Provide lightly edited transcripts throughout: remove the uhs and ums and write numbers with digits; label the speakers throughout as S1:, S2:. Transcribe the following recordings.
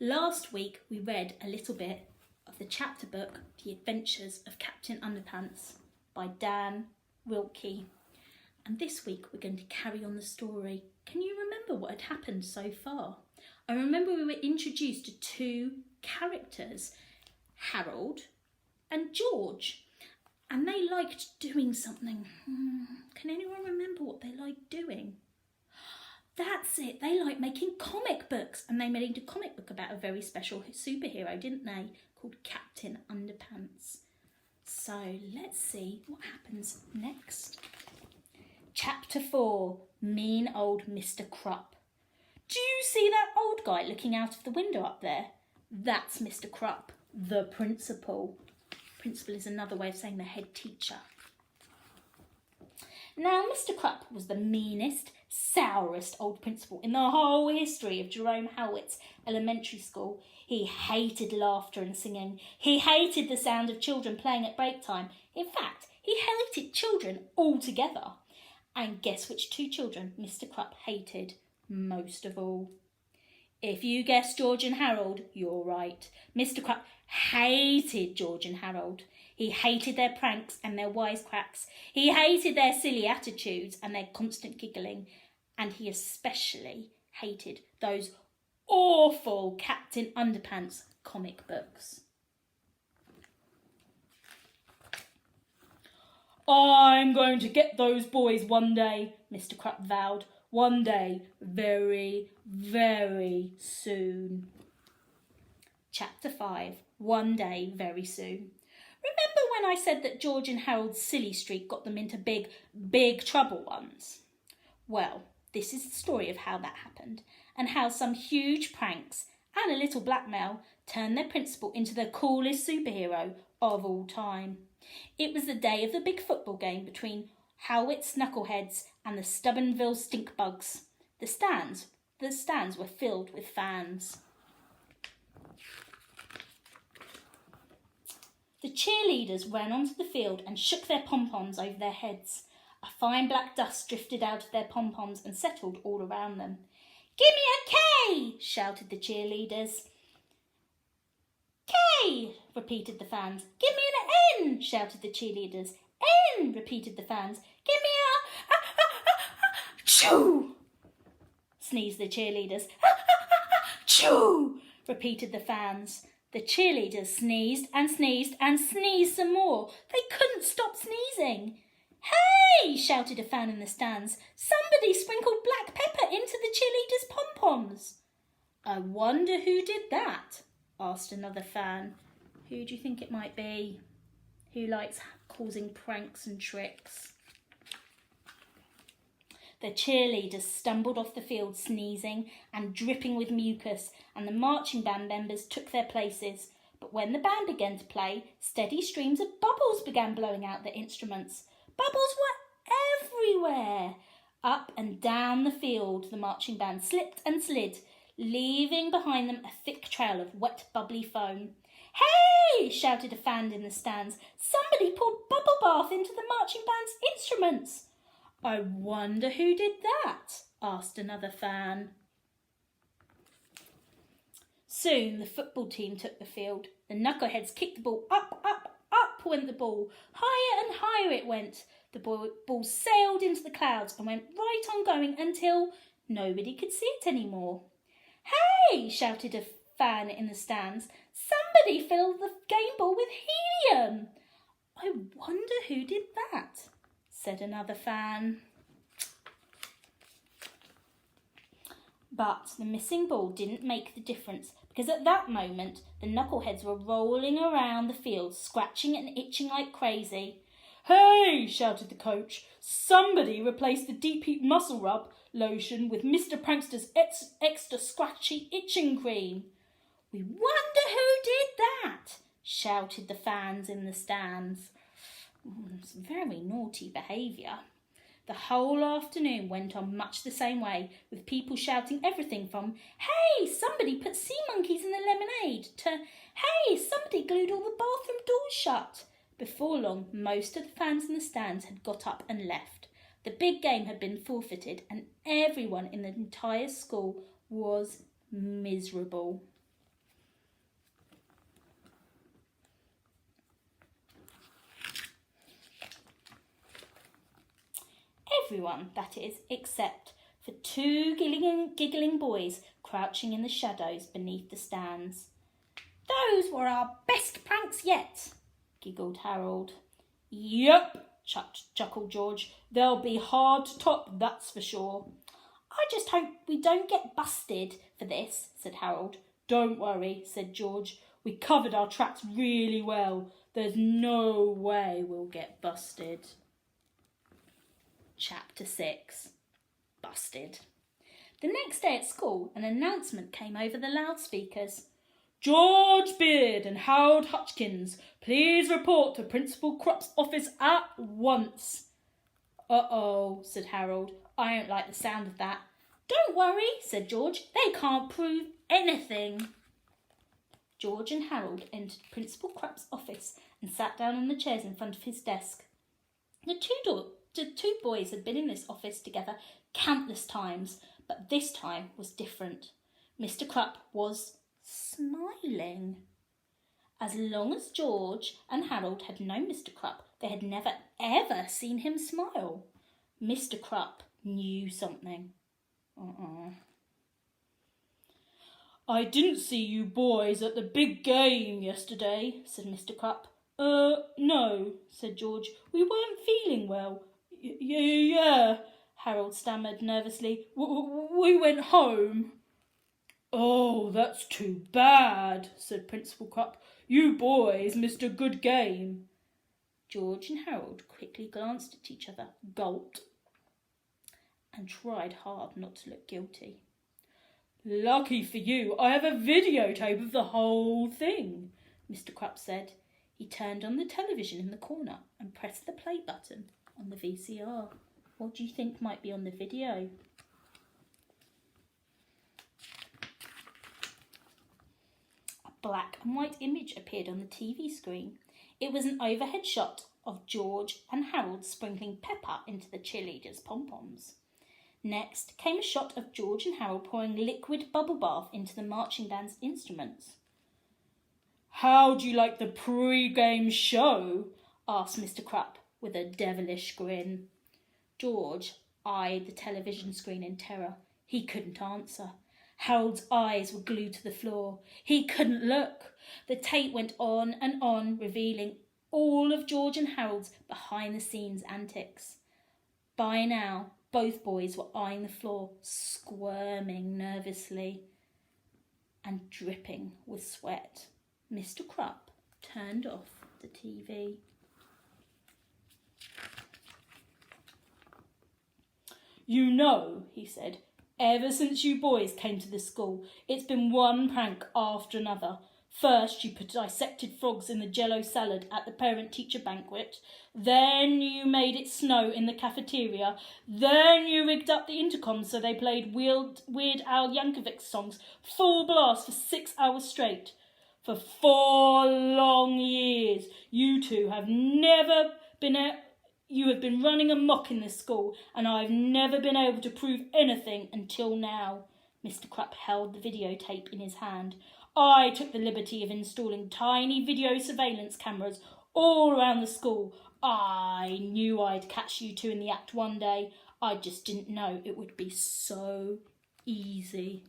S1: Last week we read a little bit of the chapter book, The Adventures of Captain Underpants by Dav Pilkey. And this week we're going to carry on the story. Can you remember what had happened so far? I remember we were introduced to two characters, Harold and George, and they liked doing something. Can anyone remember what they liked doing? That's it, they like making comic books, and they made a comic book about a very special superhero, didn't they, called Captain Underpants. So let's see what happens next. Chapter 4, Mean Old Mr. Crup. Do you see that old guy looking out of the window up there? That's Mr. Crup, the principal. Principal is another way of saying the head teacher. Now, Mr. Crup was the meanest, sourest old principal in the whole history of Jerome Howitt's elementary school. He hated laughter and singing. He hated the sound of children playing at break time. In fact, he hated children altogether. And guess which two children Mr. Crup hated most of all? If you guessed George and Harold, you're right. Mr. Crup hated George and Harold. He hated their pranks and their wisecracks. He hated their silly attitudes and their constant giggling. And he especially hated those awful Captain Underpants comic books. I'm going to get those boys one day, Mr. Crup vowed. One day, very, very soon. Chapter 5, One Day, Very Soon. Remember when I said that George and Harold's silly streak got them into big, big trouble once? Well, this is the story of how that happened, and how some huge pranks and a little blackmail turned their principal into the coolest superhero of all time. It was the day of the big football game between Howitt's knuckleheads and the Stubbornville stinkbugs. The stands were filled with fans. The cheerleaders ran onto the field and shook their pom-poms over their heads. A fine black dust drifted out of their pom-poms and settled all around them. "Give me a K!" shouted the cheerleaders. "K!" repeated the fans. "Give me an N!" shouted the cheerleaders. "N!" repeated the fans. "Give me a Choo!" sneezed the cheerleaders. "Choo!" repeated the fans. The cheerleaders sneezed and sneezed and sneezed some more. They couldn't stop sneezing. "Hey!" shouted a fan in the stands. "Somebody sprinkled black pepper into the cheerleaders' pom-poms." "I wonder who did that?" asked another fan. Who do you think it might be? Who likes causing pranks and tricks? The cheerleaders stumbled off the field sneezing and dripping with mucus, and the marching band members took their places. But when the band began to play, steady streams of bubbles began blowing out their instruments. Bubbles were everywhere. Up and down the field the marching band slipped and slid, leaving behind them a thick trail of wet, bubbly foam. "Hey!" shouted a fan in the stands. "Somebody poured bubble bath into the marching band's instruments." "I wonder who did that?" asked another fan. Soon the football team took the field. The knuckleheads kicked the ball up, up, up went the ball. Higher and higher it went. The ball sailed into the clouds and went right on going until nobody could see it anymore. "Hey!" shouted a fan in the stands. "Somebody filled the game ball with helium." "I wonder who did that?" said another fan. But the missing ball didn't make the difference, because at that moment the knuckleheads were rolling around the field, scratching and itching like crazy. "Hey!" shouted the coach. "Somebody replaced the Deep Heat Muscle Rub lotion with Mr. Prankster's extra scratchy itching cream." "We wonder who did that?" shouted the fans in the stands. It's very naughty behaviour. The whole afternoon went on much the same way, with people shouting everything from "Hey, somebody put sea monkeys in the lemonade" to "Hey, somebody glued all the bathroom doors shut." Before long, most of the fans in the stands had got up and left. The big game had been forfeited, and everyone in the entire school was miserable. Everyone, that is, except for two giggling boys crouching in the shadows beneath the stands. "Those were our best pranks yet," giggled Harold. "Yep," chuckled George. "They'll be hard to top, that's for sure." "I just hope we don't get busted for this," said Harold. "Don't worry," said George. "We covered our tracks really well. There's no way we'll get busted." Chapter 6. Busted. The next day at school, an announcement came over the loudspeakers. "George Beard and Harold Hutchins, please report to Principal Crup's office at once." "Uh-oh," said Harold. "I don't like the sound of that." "Don't worry," said George. "They can't prove anything." George and Harold entered Principal Crup's office and sat down on the chairs in front of his desk. The two boys had been in this office together countless times, but this time was different. Mr. Crup was smiling. As long as George and Harold had known Mr. Crup, they had never ever seen him smile. Mr. Crup knew something. "I didn't see you boys at the big game yesterday," said Mr. Crup. No," said George. "We weren't feeling well." Yeah," Harold stammered nervously. We went home." "Oh, that's too bad," said Principal Crup. "You boys missed a good game." George and Harold quickly glanced at each other, gulped, and tried hard not to look guilty. "Lucky for you, I have a videotape of the whole thing," Mr. Crup said. He turned on the television in the corner and pressed the play button on the VCR. What do you think might be on the video? A black and white image appeared on the TV screen. It was an overhead shot of George and Harold sprinkling pepper into the cheerleaders' pom-poms. Next came a shot of George and Harold pouring liquid bubble bath into the marching band's instruments. "How do you like the pre-game show?" asked Mr. Crup with a devilish grin. George eyed the television screen in terror. He couldn't answer. Harold's eyes were glued to the floor. He couldn't look. The tape went on and on, revealing all of George and Harold's behind-the-scenes antics. By now, both boys were eyeing the floor, squirming nervously and dripping with sweat. Mr. Crup turned off the TV. "You know," he said, "ever since you boys came to the school, it's been one prank after another. First, you put dissected frogs in the Jell-O salad at the parent-teacher banquet. Then you made it snow in the cafeteria. Then you rigged up the intercom so they played Weird Al Yankovic songs full blast for 6 hours straight. For 4 long years, you two have been running amok in this school, and I've never been able to prove anything until now." Mr. Crup held the videotape in his hand. "I took the liberty of installing tiny video surveillance cameras all around the school. I knew I'd catch you two in the act one day. I just didn't know it would be so easy."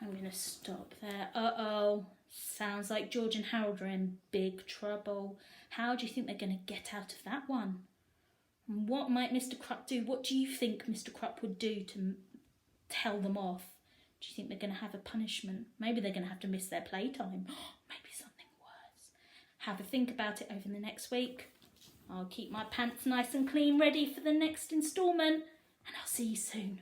S1: I'm going to stop there. Uh-oh. Sounds like George and Harold are in big trouble. How do you think they're going to get out of that one? And what might Mr. Crup do? What do you think Mr. Crup would do to tell them off? Do you think they're going to have a punishment? Maybe they're going to have to miss their playtime. Maybe something worse. Have a think about it over the next week. I'll keep my pants nice and clean, ready for the next instalment, and I'll see you soon.